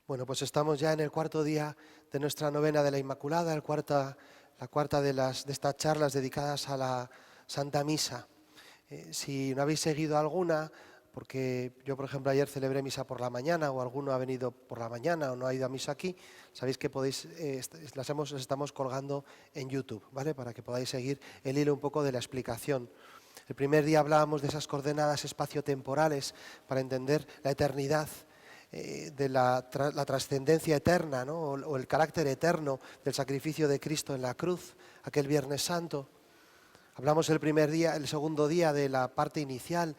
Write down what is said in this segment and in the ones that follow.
Bueno, pues estamos ya en el cuarto día de nuestra novena de la Inmaculada, la cuarta de estas charlas dedicadas a la Santa Misa. Si no habéis seguido alguna, porque yo, por ejemplo, ayer celebré misa por la mañana, o alguno ha venido por la mañana o no ha ido a misa aquí, sabéis que podéis, las estamos colgando en YouTube, ¿vale? Para que podáis seguir el hilo un poco de la explicación. El primer día hablábamos de esas coordenadas espaciotemporales para entender la eternidad, de la trascendencia eterna, ¿no? o el carácter eterno del sacrificio de Cristo en la cruz, aquel Viernes Santo. Hablamos el segundo día de la parte inicial,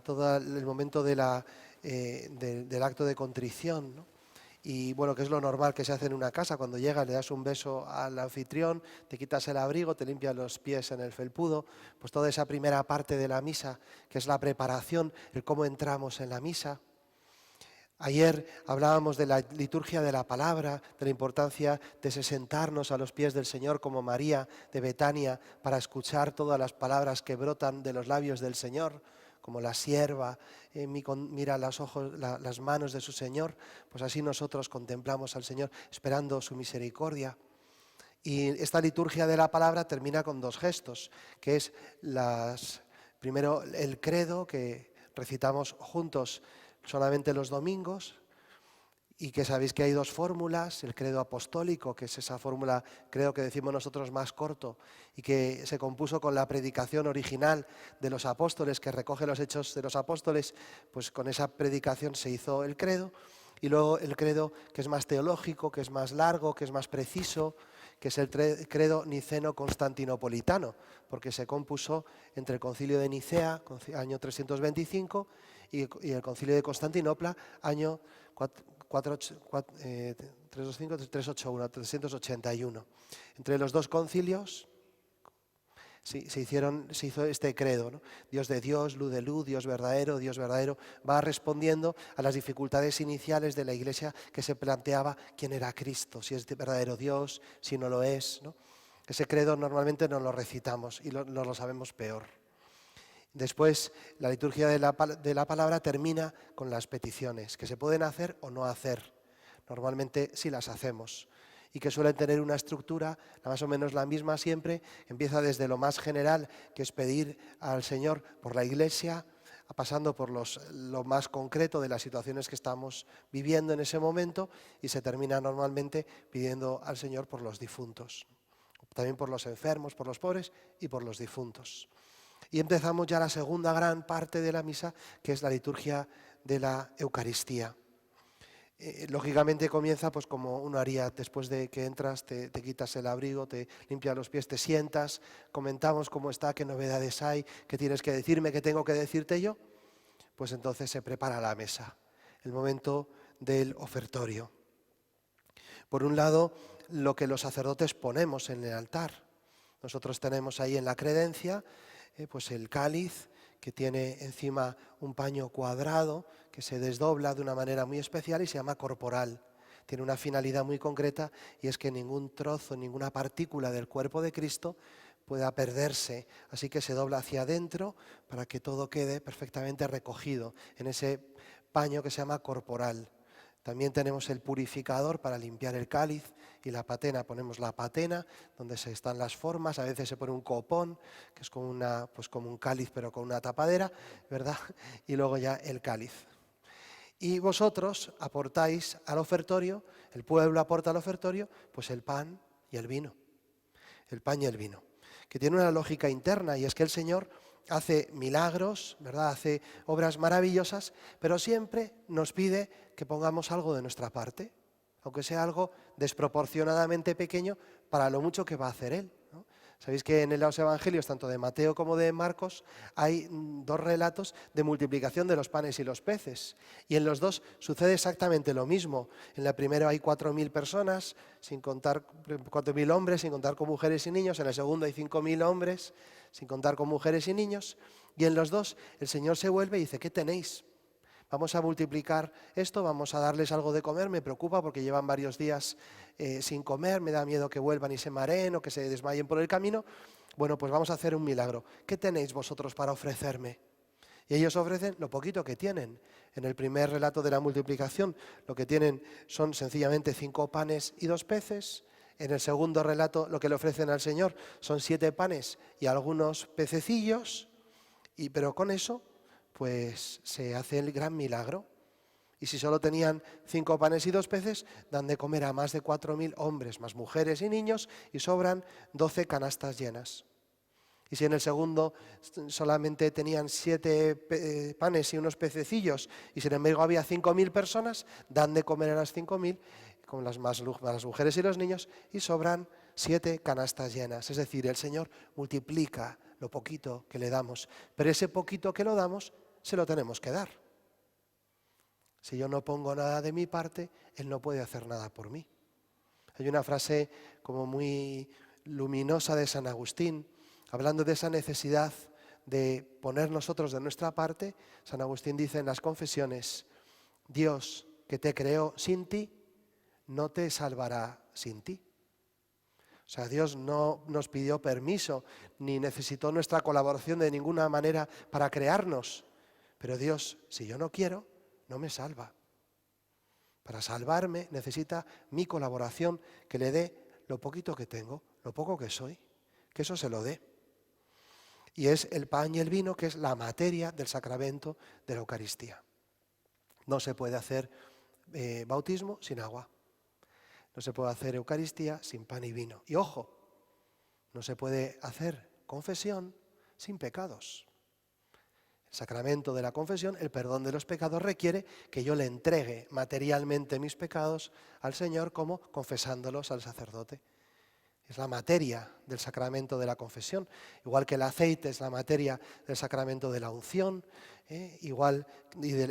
todo el momento del acto de contrición, ¿no? Y bueno, que es lo normal que se hace en una casa: cuando llegas le das un beso al anfitrión, te quitas el abrigo, te limpias los pies en el felpudo. Pues toda esa primera parte de la misa, que es la preparación, el cómo entramos en la misa. Ayer hablábamos de la liturgia de la palabra, de la importancia de sentarnos a los pies del Señor como María de Betania para escuchar todas las palabras que brotan de los labios del Señor, como la sierva mira las manos de su Señor. Pues así nosotros contemplamos al Señor esperando su misericordia. Y esta liturgia de la palabra termina con dos gestos, que es primero el credo, que recitamos juntos solamente los domingos, y que sabéis que hay dos fórmulas: el credo apostólico, que es esa fórmula, creo que decimos nosotros, más corto, y que se compuso con la predicación original de los apóstoles, que recoge los hechos de los apóstoles. Pues con esa predicación se hizo el credo. Y luego el credo, que es más teológico, que es más largo, que es más preciso, que es el credo niceno-constantinopolitano, porque se compuso entre el concilio de Nicea, año 325, y el concilio de Constantinopla, año 381. Entre los dos concilios se hizo este credo, ¿no? Dios de Dios, luz de luz, Dios verdadero, va respondiendo a las dificultades iniciales de la Iglesia, que se planteaba quién era Cristo, si es verdadero Dios, si no lo es, ¿no? Ese credo normalmente no lo recitamos y no lo sabemos peor. Después, la liturgia de la palabra termina con las peticiones, que se pueden hacer o no hacer. Normalmente sí las hacemos, y que suelen tener una estructura más o menos la misma siempre. Empieza desde lo más general, que es pedir al Señor por la Iglesia, pasando por lo más concreto de las situaciones que estamos viviendo en ese momento, y se termina normalmente pidiendo al Señor por los difuntos, también por los enfermos, por los pobres y por los difuntos. Y empezamos ya la segunda gran parte de la misa, que es la liturgia de la Eucaristía. Lógicamente comienza pues como uno haría después de que entras, te quitas el abrigo, te limpias los pies, te sientas, comentamos cómo está, qué novedades hay, qué tienes que decirme, qué tengo que decirte yo. Pues entonces se prepara la mesa, el momento del ofertorio. Por un lado, lo que los sacerdotes ponemos en el altar. Nosotros tenemos ahí en la credencia pues el cáliz, que tiene encima un paño cuadrado que se desdobla de una manera muy especial y se llama corporal. Tiene una finalidad muy concreta, y es que ningún trozo, ninguna partícula del cuerpo de Cristo pueda perderse. Así que se dobla hacia adentro para que todo quede perfectamente recogido en ese paño que se llama corporal. También tenemos el purificador para limpiar el cáliz, y la patena. Ponemos la patena donde están las formas. A veces se pone un copón, que es como un cáliz pero con una tapadera, ¿verdad? Y luego ya el cáliz. Y vosotros aportáis al ofertorio, el pueblo aporta al ofertorio, pues el pan y el vino. El pan y el vino, que tiene una lógica interna, y es que el Señor hace milagros, ¿verdad? Hace obras maravillosas, pero siempre nos pide que pongamos algo de nuestra parte, aunque sea algo desproporcionadamente pequeño para lo mucho que va a hacer Él, ¿no? Sabéis que en los evangelios, tanto de Mateo como de Marcos, hay dos relatos de multiplicación de los panes y los peces, y en los dos sucede exactamente lo mismo. En la primera hay 4.000 personas, 4.000 hombres, sin contar con mujeres y niños. En el segundo hay 5.000 hombres, sin contar con mujeres y niños. Y en los dos el Señor se vuelve y dice: ¿qué tenéis? Vamos a multiplicar esto, vamos a darles algo de comer. Me preocupa porque llevan varios días sin comer, me da miedo que vuelvan y se mareen o que se desmayen por el camino. Bueno, pues vamos a hacer un milagro. ¿Qué tenéis vosotros para ofrecerme? Y ellos ofrecen lo poquito que tienen. En el primer relato de la multiplicación, lo que tienen son sencillamente 5 panes y 2 peces. En el segundo relato, lo que le ofrecen al Señor son 7 panes y algunos pececillos. Pero con eso, pues se hace el gran milagro. Y si solo tenían 5 panes y 2 peces, dan de comer a más de 4.000 hombres, más mujeres y niños, y sobran 12 canastas llenas. Y si en el segundo solamente tenían 7 panes y unos pececillos, y sin embargo había 5.000 personas, dan de comer a las 5.000, con las mujeres y los niños, y sobran 7 canastas llenas. Es decir, el Señor multiplica lo poquito que le damos, pero ese poquito que lo damos, se lo tenemos que dar. Si yo no pongo nada de mi parte, Él no puede hacer nada por mí. Hay una frase como muy luminosa de San Agustín, hablando de esa necesidad de poner nosotros de nuestra parte. San Agustín dice en las Confesiones: Dios, que te creó sin ti, no te salvará sin ti. O sea, Dios no nos pidió permiso ni necesitó nuestra colaboración de ninguna manera para crearnos. Pero Dios, si yo no quiero, no me salva. Para salvarme necesita mi colaboración, que le dé lo poquito que tengo, lo poco que soy, que eso se lo dé. Y es el pan y el vino, que es la materia del sacramento de la Eucaristía. No se puede hacer bautismo sin agua. No se puede hacer Eucaristía sin pan y vino. Y ojo, no se puede hacer confesión sin pecados. El sacramento de la confesión, el perdón de los pecados, requiere que yo le entregue materialmente mis pecados al Señor, como confesándolos al sacerdote. Es la materia del sacramento de la confesión, igual que el aceite es la materia del sacramento de la unción, igual del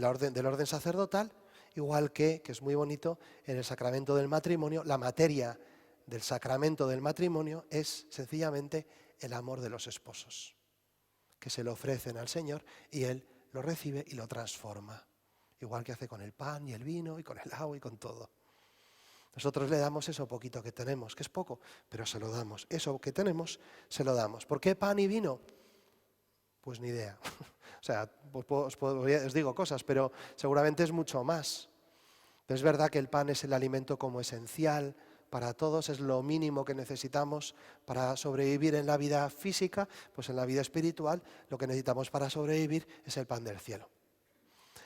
orden sacerdotal, igual que es muy bonito, en el sacramento del matrimonio, la materia del sacramento del matrimonio es sencillamente el amor de los esposos, que se lo ofrecen al Señor y Él lo recibe y lo transforma, igual que hace con el pan y el vino y con el agua y con todo. Nosotros le damos eso poquito que tenemos, que es poco, pero se lo damos. Eso que tenemos, se lo damos. ¿Por qué pan y vino? Pues ni idea. O sea, os digo cosas, pero seguramente es mucho más. Pero es verdad que el pan es el alimento como esencial para todos, es lo mínimo que necesitamos para sobrevivir en la vida física, pues en la vida espiritual lo que necesitamos para sobrevivir es el pan del cielo.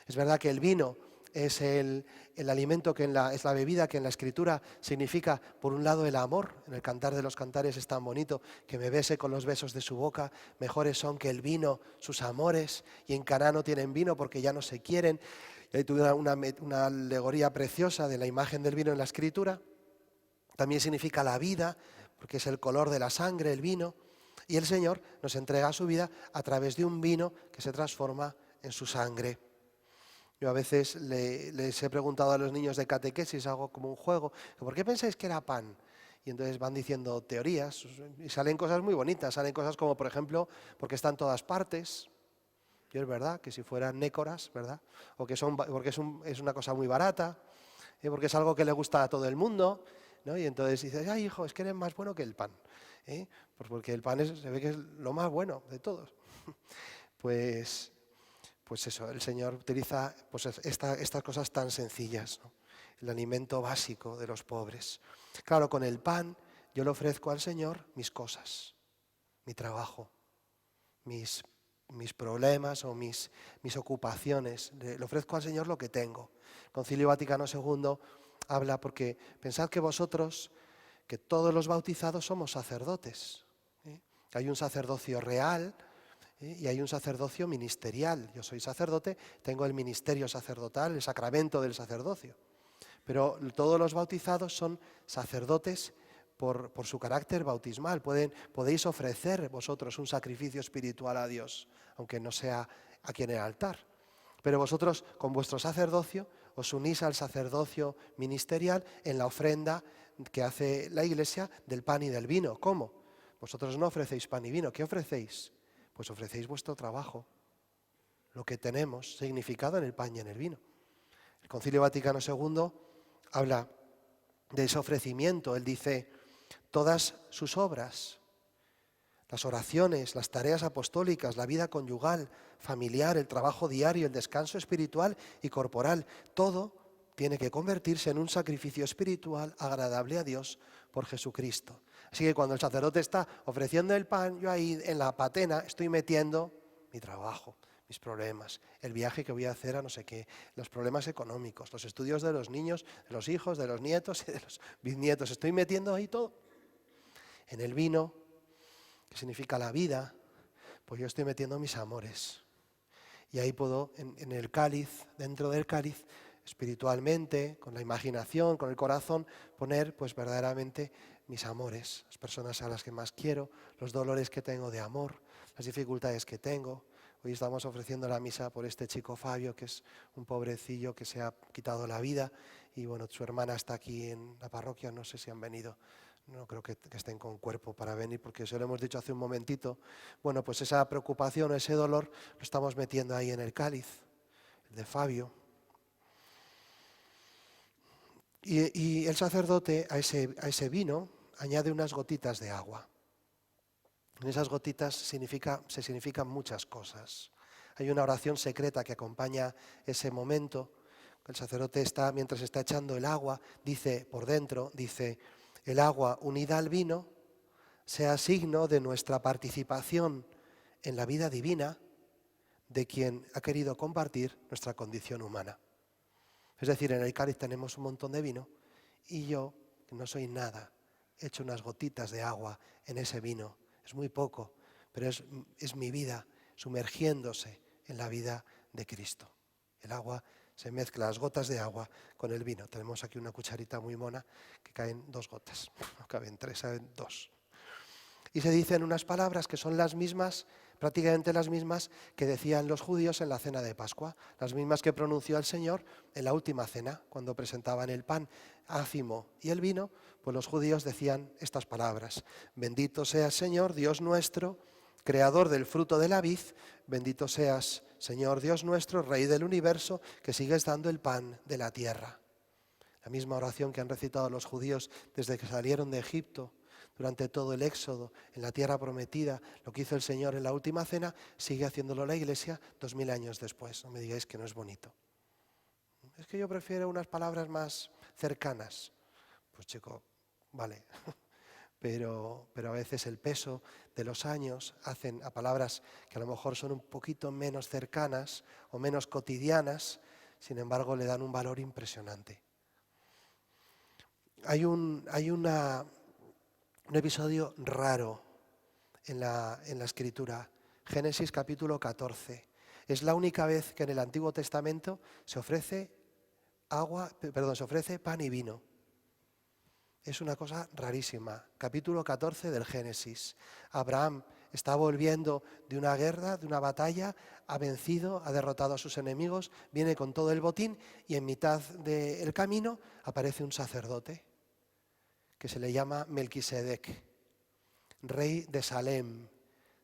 Es verdad que el vino es el alimento es la bebida que en la Escritura significa, por un lado, el amor. En el Cantar de los Cantares es tan bonito: que me bese con los besos de su boca, mejores son que el vino sus amores, y en Caná no tienen vino porque ya no se quieren. Y ahí tuve una alegoría preciosa de la imagen del vino en la Escritura. También significa la vida, porque es el color de la sangre, el vino. Y el Señor nos entrega su vida a través de un vino que se transforma en su sangre. Yo a veces les he preguntado a los niños de catequesis, hago como un juego: ¿por qué pensáis que era pan? Y entonces van diciendo teorías y salen cosas muy bonitas. Salen cosas como, por ejemplo, porque está en todas partes. Y es verdad que si fueran nécoras, ¿verdad? O que porque es una cosa muy barata, porque es algo que le gusta a todo el mundo, ¿no? Y entonces dices: ay, hijo, es que eres más bueno que el pan. Pues porque el pan se ve que es lo más bueno de todos. Pues eso, el Señor utiliza pues estas cosas tan sencillas, ¿no? El alimento básico de los pobres. Claro, con el pan yo le ofrezco al Señor mis cosas, mi trabajo, mis problemas o mis ocupaciones. Le ofrezco al Señor lo que tengo. El Concilio Vaticano II habla, porque pensad que vosotros, que todos los bautizados somos sacerdotes. Hay un sacerdocio real, y hay un sacerdocio ministerial. Yo soy sacerdote, tengo el ministerio sacerdotal, el sacramento del sacerdocio. Pero todos los bautizados son sacerdotes por su carácter bautismal. Podéis ofrecer vosotros un sacrificio espiritual a Dios, aunque no sea aquí en el altar. Pero vosotros, con vuestro sacerdocio, os unís al sacerdocio ministerial en la ofrenda que hace la Iglesia del pan y del vino. ¿Cómo? Vosotros no ofrecéis pan y vino. ¿Qué ofrecéis? Pues ofrecéis vuestro trabajo, lo que tenemos significado en el pan y en el vino. El Concilio Vaticano II habla de ese ofrecimiento. Él dice: todas sus obras, las oraciones, las tareas apostólicas, la vida conyugal, familiar, el trabajo diario, el descanso espiritual y corporal, todo tiene que convertirse en un sacrificio espiritual agradable a Dios por Jesucristo. Así que cuando el sacerdote está ofreciendo el pan, yo ahí en la patena estoy metiendo mi trabajo, mis problemas, el viaje que voy a hacer a no sé qué, los problemas económicos, los estudios de los niños, de los hijos, de los nietos y de los bisnietos. Estoy metiendo ahí todo. En el vino, que significa la vida, pues yo estoy metiendo mis amores. Y ahí puedo, en el cáliz, dentro del cáliz, espiritualmente, con la imaginación, con el corazón, poner pues verdaderamente mis amores, las personas a las que más quiero, los dolores que tengo de amor, las dificultades que tengo. Hoy estamos ofreciendo la misa por este chico Fabio, que es un pobrecillo que se ha quitado la vida, y bueno, su hermana está aquí en la parroquia, no sé si han venido. No creo que estén con cuerpo para venir, porque se lo hemos dicho hace un momentito. Bueno, pues esa preocupación, ese dolor, lo estamos metiendo ahí en el cáliz, el de Fabio. Y el sacerdote a ese vino añade unas gotitas de agua. En esas gotitas se significan muchas cosas. Hay una oración secreta que acompaña ese momento. El sacerdote está, mientras está echando el agua, dice por dentro, dice: el agua unida al vino sea signo de nuestra participación en la vida divina de quien ha querido compartir nuestra condición humana. Es decir, en el cáliz tenemos un montón de vino y yo, que no soy nada, echo unas gotitas de agua en ese vino. Es muy poco, pero es mi vida sumergiéndose en la vida de Cristo. El agua se mezcla, las gotas de agua con el vino. Tenemos aquí una cucharita muy mona que caen 2 gotas, no caben 3, caben 2. Y se dicen unas palabras que son las mismas, prácticamente las mismas que decían los judíos en la cena de Pascua, las mismas que pronunció el Señor en la última cena, cuando presentaban el pan ácimo y el vino, pues los judíos decían estas palabras: bendito seas, Señor, Dios nuestro, creador del fruto de la vid, bendito seas, Señor Dios nuestro, Rey del universo, que sigues dando el pan de la tierra. La misma oración que han recitado los judíos desde que salieron de Egipto, durante todo el éxodo, en la tierra prometida, lo que hizo el Señor en la última cena, sigue haciéndolo la Iglesia 2000 años después. No me digáis que no es bonito. Es que yo prefiero unas palabras más cercanas. Pues chico, vale. Pero a veces el peso de los años hacen a palabras que a lo mejor son un poquito menos cercanas o menos cotidianas, sin embargo le dan un valor impresionante. Hay un episodio raro en la Escritura, Génesis capítulo 14. Es la única vez que en el Antiguo Testamento se ofrece pan y vino. Es una cosa rarísima. Capítulo 14 del Génesis. Abraham está volviendo de una guerra, de una batalla, ha vencido, ha derrotado a sus enemigos, viene con todo el botín y en mitad del camino aparece un sacerdote que se le llama Melquisedec, rey de Salem,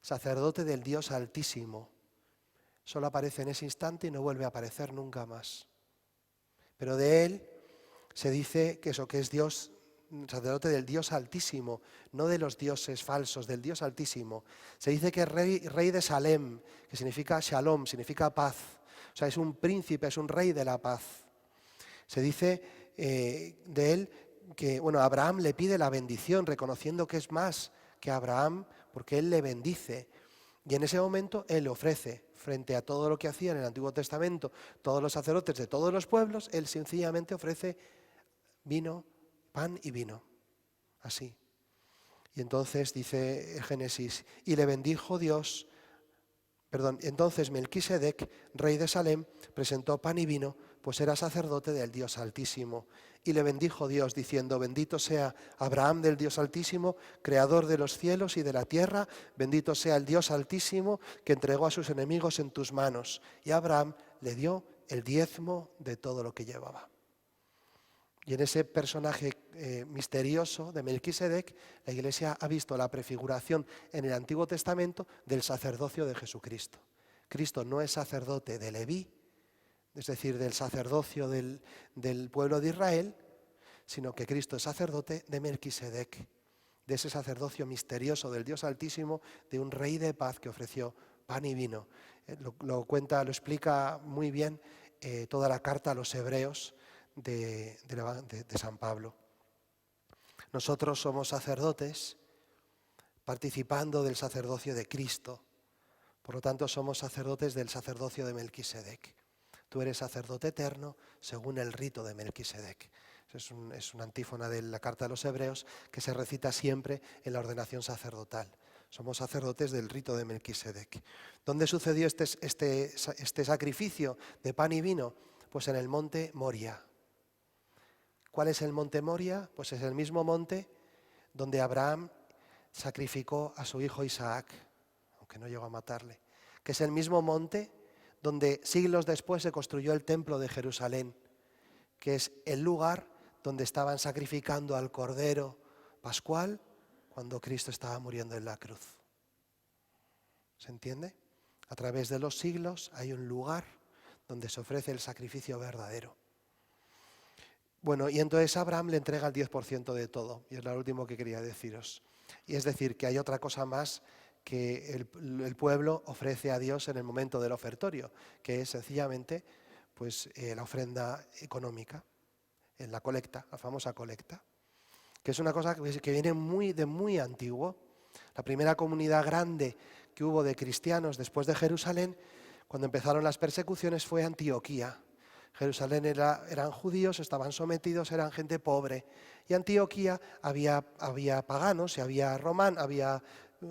sacerdote del Dios Altísimo. Solo aparece en ese instante y no vuelve a aparecer nunca más. Pero de él se dice que es Dios, sacerdote del Dios Altísimo, no de los dioses falsos, del Dios Altísimo. Se dice que es rey de Salem, que significa Shalom, significa paz. O sea, es un príncipe, es un rey de la paz. Se dice de él que, Abraham le pide la bendición, reconociendo que es más que Abraham, porque él le bendice. Y en ese momento él ofrece, frente a todo lo que hacía en el Antiguo Testamento, todos los sacerdotes de todos los pueblos, él sencillamente ofrece vino, pan y vino, así. Y entonces dice Génesis, y le bendijo Dios, entonces Melquisedec, rey de Salem, presentó pan y vino, pues era sacerdote del Dios Altísimo. Y le bendijo Dios, diciendo, bendito sea Abraham del Dios Altísimo, creador de los cielos y de la tierra, bendito sea el Dios Altísimo, que entregó a sus enemigos en tus manos. Y Abraham le dio el diezmo de todo lo que llevaba. Y en ese personaje misterioso de Melquisedec, la Iglesia ha visto la prefiguración en el Antiguo Testamento del sacerdocio de Jesucristo. Cristo no es sacerdote de Leví, es decir, del sacerdocio del pueblo de Israel, sino que Cristo es sacerdote de Melquisedec. de ese sacerdocio misterioso del Dios Altísimo, de un Rey de paz que ofreció pan y vino. Lo explica muy bien toda la carta a los hebreos de San Pablo. Nosotros somos sacerdotes participando del sacerdocio de Cristo. Por lo tanto, somos sacerdotes del sacerdocio de Melquisedec. Tú eres sacerdote eterno según el rito de Melquisedec. Es una antífona de la carta a los hebreos que se recita siempre en la ordenación sacerdotal. Somos sacerdotes del rito de Melquisedec. ¿Dónde sucedió este sacrificio de pan y vino? Pues en el monte Moria. ¿Cuál es el monte Moria? Pues es el mismo monte donde Abraham sacrificó a su hijo Isaac, aunque no llegó a matarle. Que es el mismo monte donde siglos después se construyó el templo de Jerusalén, que es el lugar donde estaban sacrificando al Cordero Pascual cuando Cristo estaba muriendo en la cruz. ¿Se entiende? A través de los siglos hay un lugar donde se ofrece el sacrificio verdadero. Bueno, y entonces Abraham le entrega el 10% de todo, y es lo último que quería deciros. Y es decir, que hay otra cosa más que el pueblo ofrece a Dios en el momento del ofertorio, que es sencillamente pues, la ofrenda económica, en la colecta, la famosa colecta, que es una cosa que viene de muy antiguo. La primera comunidad grande que hubo de cristianos después de Jerusalén, cuando empezaron las persecuciones, fue Antioquía. Jerusalén eran judíos, estaban sometidos, eran gente pobre. Y Antioquía había paganos, y había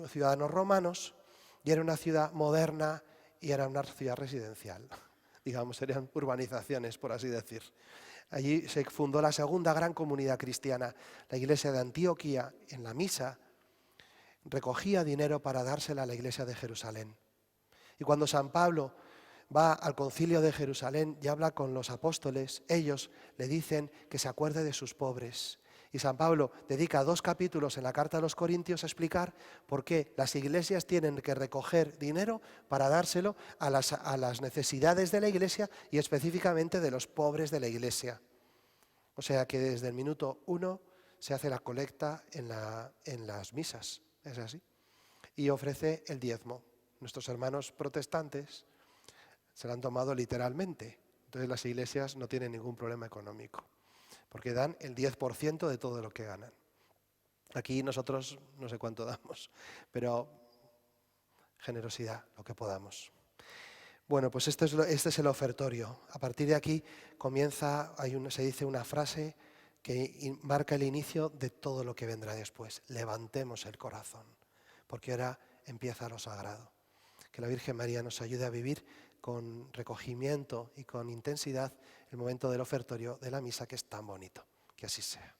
ciudadanos romanos, y era una ciudad moderna y era una ciudad residencial. Digamos, serían urbanizaciones, por así decir. Allí se fundó la segunda gran comunidad cristiana. La iglesia de Antioquía, en la misa, recogía dinero para dársela a la iglesia de Jerusalén. Y cuando San Pablo va al concilio de Jerusalén y habla con los apóstoles, ellos le dicen que se acuerde de sus pobres. Y San Pablo dedica 2 capítulos en la carta a los Corintios a explicar por qué las iglesias tienen que recoger dinero para dárselo a las necesidades de la iglesia y específicamente de los pobres de la iglesia. O sea que desde el minuto 1 se hace la colecta en las misas, es así. Y ofrece el diezmo. Nuestros hermanos protestantes se lo han tomado literalmente. Entonces las iglesias no tienen ningún problema económico, porque dan el 10% de todo lo que ganan. Aquí nosotros no sé cuánto damos, pero generosidad, lo que podamos. Bueno, pues este es el ofertorio. A partir de aquí se dice una frase que marca el inicio de todo lo que vendrá después. Levantemos el corazón, porque ahora empieza lo sagrado. Que la Virgen María nos ayude a vivir con recogimiento y con intensidad el momento del ofertorio de la misa, que es tan bonito. Que así sea.